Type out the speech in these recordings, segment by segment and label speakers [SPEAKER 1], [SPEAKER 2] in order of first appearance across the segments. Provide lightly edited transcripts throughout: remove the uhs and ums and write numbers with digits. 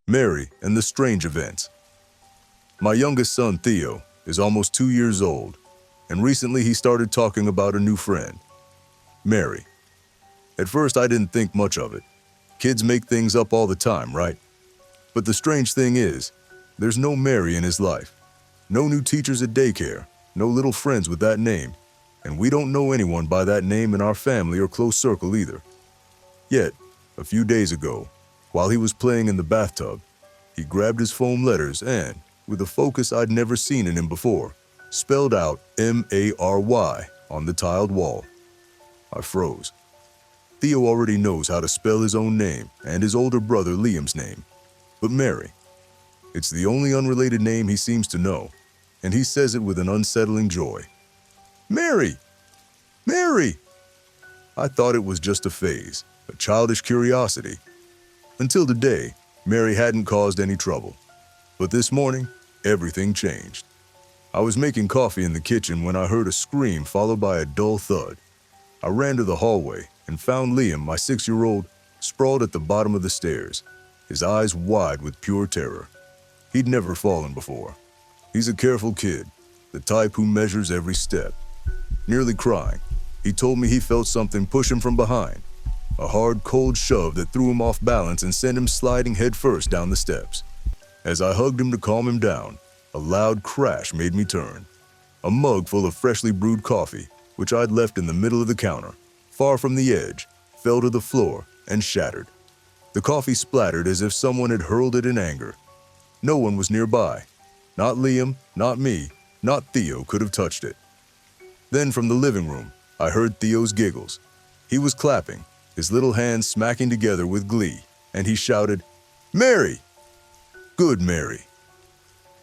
[SPEAKER 1] Mary and the strange events. My youngest son, Theo, is almost 2 years old, and recently he started talking about a new friend, Mary. At first, I didn't think much of it. Kids make things up all the time, right? But the strange thing is, there's no Mary in his life. No new teachers at daycare, no little friends with that name, and we don't know anyone by that name in our family or close circle either. Yet, a few days ago, while he was playing in the bathtub, he grabbed his foam letters and, with a focus I'd never seen in him before, spelled out M-A-R-Y on the tiled wall. I froze. Theo already knows how to spell his own name and his older brother Liam's name. But Mary, it's the only unrelated name he seems to know, and he says it with an unsettling joy. Mary! Mary! I thought it was just a phase, a childish curiosity. Until today, Mary hadn't caused any trouble. But this morning, everything changed. I was making coffee in the kitchen when I heard a scream followed by a dull thud. I ran to the hallway and found Liam, my 6-year-old, sprawled at the bottom of the stairs, his eyes wide with pure terror. He'd never fallen before. He's a careful kid, the type who measures every step. Nearly crying, he told me he felt something push him from behind, a hard, cold shove that threw him off balance and sent him sliding headfirst down the steps. As I hugged him to calm him down, a loud crash made me turn. A mug full of freshly brewed coffee, which I'd left in the middle of the counter, far from the edge, fell to the floor and shattered. The coffee splattered as if someone had hurled it in anger. No one was nearby. Not Liam, not me, not Theo could have touched it. Then from the living room, I heard Theo's giggles. He was clapping, his little hands smacking together with glee, and he shouted, "Mary! Good Mary!"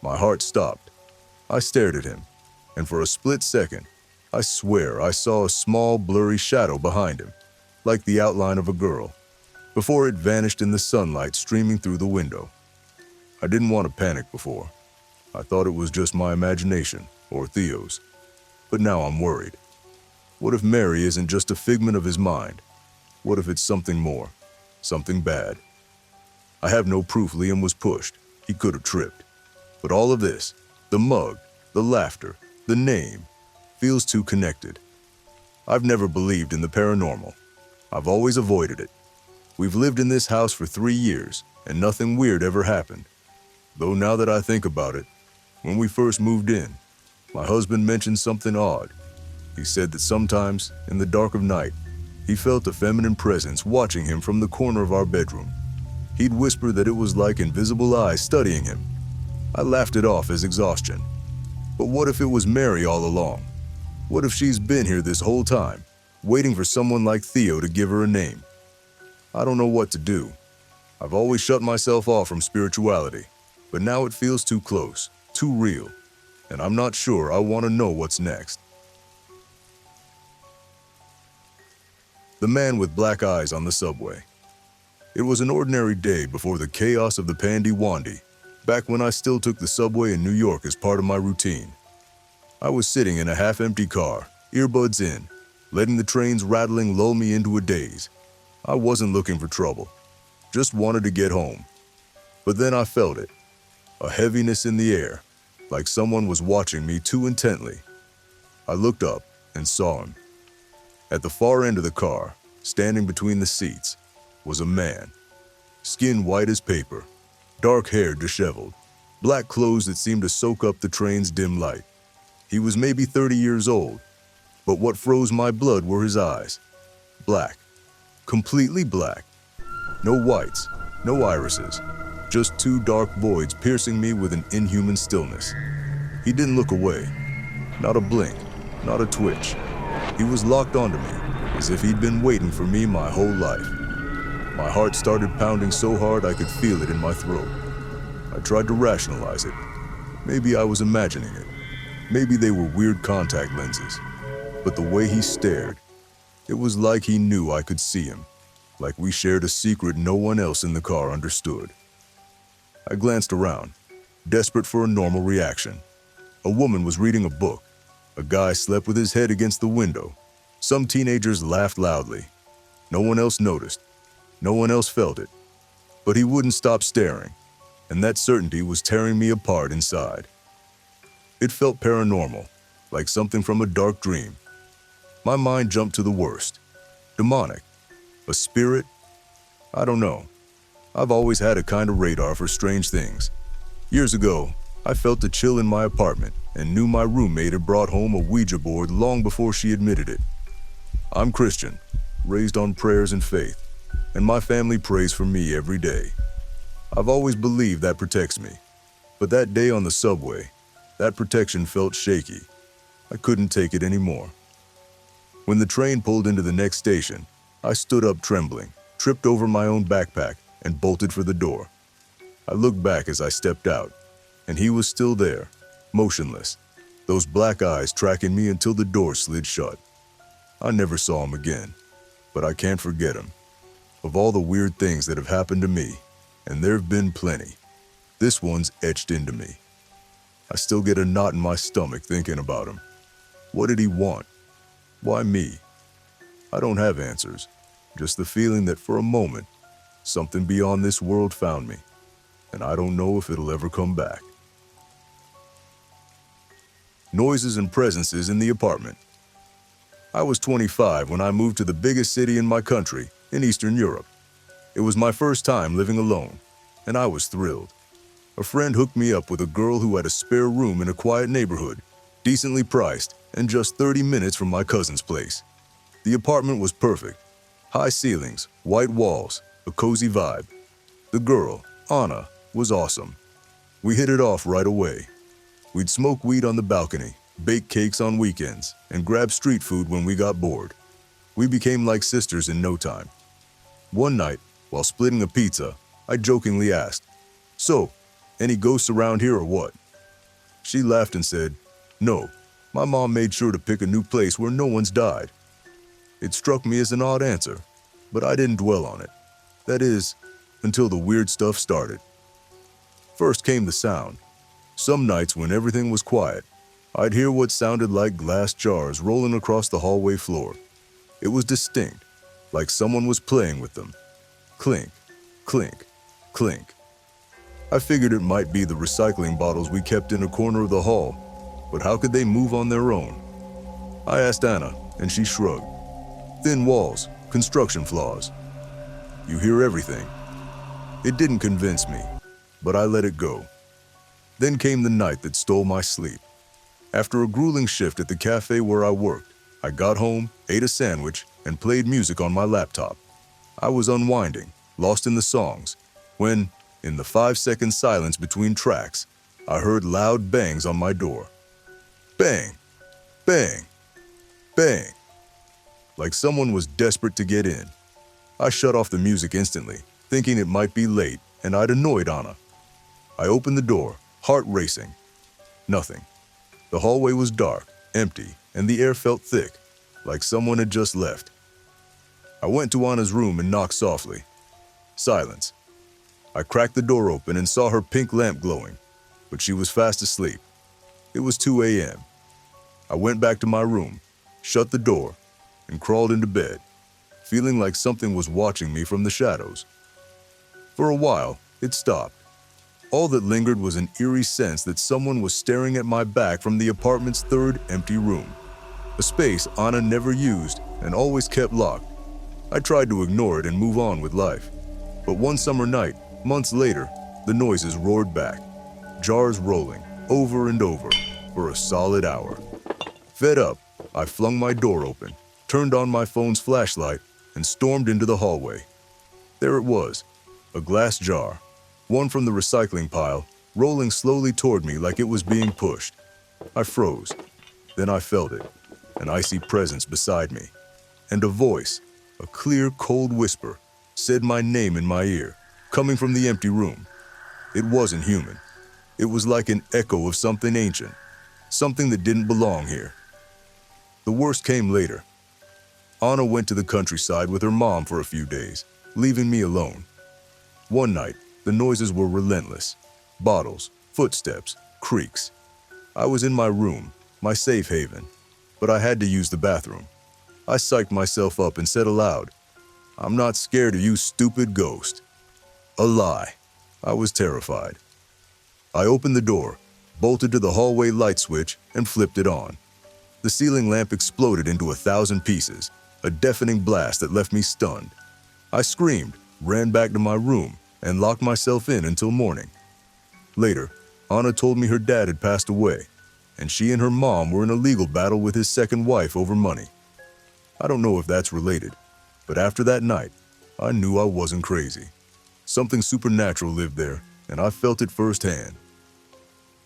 [SPEAKER 1] My heart stopped. I stared at him, and for a split second, I swear I saw a small, blurry shadow behind him, like the outline of a girl, before it vanished in the sunlight streaming through the window. I didn't want to panic before. I thought it was just my imagination, or Theo's. But now I'm worried. What if Mary isn't just a figment of his mind? What if it's something more, something bad? I have no proof Liam was pushed. He could have tripped. But all of this, the mug, the laughter, the name, feels too connected. I've never believed in the paranormal. I've always avoided it. We've lived in this house for 3 years, and nothing weird ever happened. Though now that I think about it, when we first moved in, my husband mentioned something odd. He said that sometimes, in the dark of night, he felt a feminine presence watching him from the corner of our bedroom. He'd whisper that it was like invisible eyes studying him. I laughed it off as exhaustion. But what if it was Mary all along? What if she's been here this whole time, waiting for someone like Theo to give her a name? I don't know what to do. I've always shut myself off from spirituality, but now it feels too close, too real, and I'm not sure I want to know what's next. The man with black eyes on the subway. It was an ordinary day before the chaos of the Pandy Wandy, back when I still took the subway in New York as part of my routine. I was sitting in a half-empty car, earbuds in, letting the trains rattling lull me into a daze. I wasn't looking for trouble, just wanted to get home. But then I felt it, a heaviness in the air, like someone was watching me too intently. I looked up and saw him. At the far end of the car, standing between the seats, was a man. Skin white as paper, dark hair disheveled, black clothes that seemed to soak up the train's dim light. He was maybe 30 years old, but what froze my blood were his eyes. Black, completely black. No whites, no irises, just 2 dark voids piercing me with an inhuman stillness. He didn't look away, not a blink, not a twitch. He was locked onto me, as if he'd been waiting for me my whole life. My heart started pounding so hard I could feel it in my throat. I tried to rationalize it. Maybe I was imagining it. Maybe they were weird contact lenses. But the way he stared, it was like he knew I could see him, like we shared a secret no one else in the car understood. I glanced around, desperate for a normal reaction. A woman was reading a book. A guy slept with his head against the window. Some teenagers laughed loudly. No one else noticed. No one else felt it. But he wouldn't stop staring. and that certainty was tearing me apart inside. It felt paranormal, like something from a dark dream. My mind jumped to the worst. Demonic. A spirit? I don't know. I've always had a kind of radar for strange things. Years ago, I felt a chill in my apartment and knew my roommate had brought home a Ouija board long before she admitted it. I'm Christian, raised on prayers and faith, and my family prays for me every day. I've always believed that protects me. But that day on the subway, that protection felt shaky. I couldn't take it anymore. When the train pulled into the next station, I stood up trembling, tripped over my own backpack, and bolted for the door. I looked back as I stepped out, and he was still there, motionless, those black eyes tracking me until the door slid shut. I never saw him again, but I can't forget him. Of all the weird things that have happened to me, and there've been plenty, this one's etched into me. I still get a knot in my stomach thinking about him. What did he want? Why me? I don't have answers, just the feeling that for a moment, something beyond this world found me, and I don't know if it'll ever come back. Noises and presences in the apartment. I was 25 when I moved to the biggest city in my country, in Eastern Europe. It was my first time living alone, and I was thrilled. A friend hooked me up with a girl who had a spare room in a quiet neighborhood, decently priced, and just 30 minutes from my cousin's place. The apartment was perfect. High ceilings, white walls, a cozy vibe. The girl, Anna, was awesome. We hit it off right away. We'd smoke weed on the balcony, bake cakes on weekends, and grab street food when we got bored. We became like sisters in no time. One night, while splitting a pizza, I jokingly asked, "So, any ghosts around here or what?" She laughed and said, "No, my mom made sure to pick a new place where no one's died." It struck me as an odd answer, but I didn't dwell on it. That is, until the weird stuff started. First came the sound. Some nights when everything was quiet, I'd hear what sounded like glass jars rolling across the hallway floor. It was distinct, like someone was playing with them. Clink, clink, clink. I figured it might be the recycling bottles we kept in a corner of the hall, but how could they move on their own? I asked Anna, and she shrugged. Thin walls, construction flaws. You hear everything. It didn't convince me, but I let it go. Then came the night that stole my sleep. After a grueling shift at the cafe where I worked, I got home, ate a sandwich, and played music on my laptop. I was unwinding, lost in the songs, when, in the 5-second silence between tracks, I heard loud bangs on my door. Bang, bang, bang. Like someone was desperate to get in. I shut off the music instantly, thinking it might be late and I'd annoyed Anna. I opened the door, heart racing. Nothing. The hallway was dark, empty, and the air felt thick, like someone had just left. I went to Anna's room and knocked softly. Silence. I cracked the door open and saw her pink lamp glowing, but she was fast asleep. It was 2 a.m. I went back to my room, shut the door, and crawled into bed, feeling like something was watching me from the shadows. For a while, it stopped. All that lingered was an eerie sense that someone was staring at my back from the apartment's third empty room, a space Anna never used and always kept locked. I tried to ignore it and move on with life. But one summer night, months later, the noises roared back, jars rolling over and over for a solid hour. Fed up, I flung my door open, turned on my phone's flashlight, and stormed into the hallway. There it was, a glass jar, one from the recycling pile, rolling slowly toward me like it was being pushed. I froze. Then I felt it, an icy presence beside me, and a voice, a clear, cold whisper, said my name in my ear, coming from the empty room. It wasn't human. It was like an echo of something ancient, something that didn't belong here. The worst came later. Anna went to the countryside with her mom for a few days, leaving me alone. One night, the noises were relentless. Bottles, footsteps, creaks. I was in my room, my safe haven, but I had to use the bathroom. I psyched myself up and said aloud, "I'm not scared of you, stupid ghost." A lie. I was terrified. I opened the door, bolted to the hallway light switch, and flipped it on. The ceiling lamp exploded into 1,000 pieces, a deafening blast that left me stunned. I screamed, ran back to my room, and locked myself in until morning. Later, Anna told me her dad had passed away, and she and her mom were in a legal battle with his second wife over money. I don't know if that's related, but after that night, I knew I wasn't crazy. Something supernatural lived there, and I felt it firsthand.